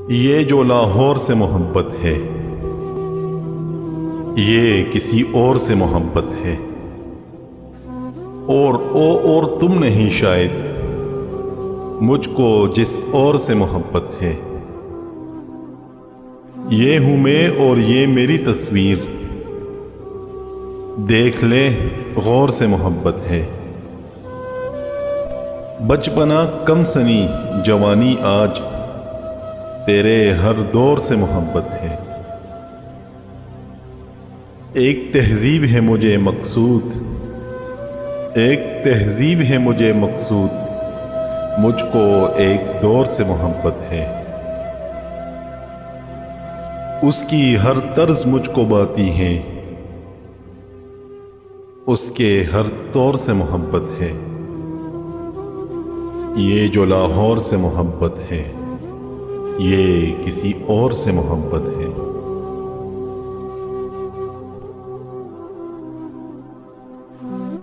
یہ جو لاہور سے محبت ہے، یہ کسی اور سے محبت ہے، اور تم نہیں شاید مجھ کو جس اور سے محبت ہے۔ یہ ہوں میں اور یہ میری تصویر، دیکھ لے غور سے محبت ہے۔ بچپنا کم سنی جوانی آج، تیرے ہر دور سے محبت ہے۔ ایک تہذیب ہے مجھے مقصود، ایک تہذیب ہے مجھے مقصود، مجھ کو ایک دور سے محبت ہے۔ اس کی ہر طرز مجھ کو باتی ہے، اس کے ہر طور سے محبت ہے۔ یہ جو لاہور سے محبت ہے، یہ کسی اور سے محبت ہے۔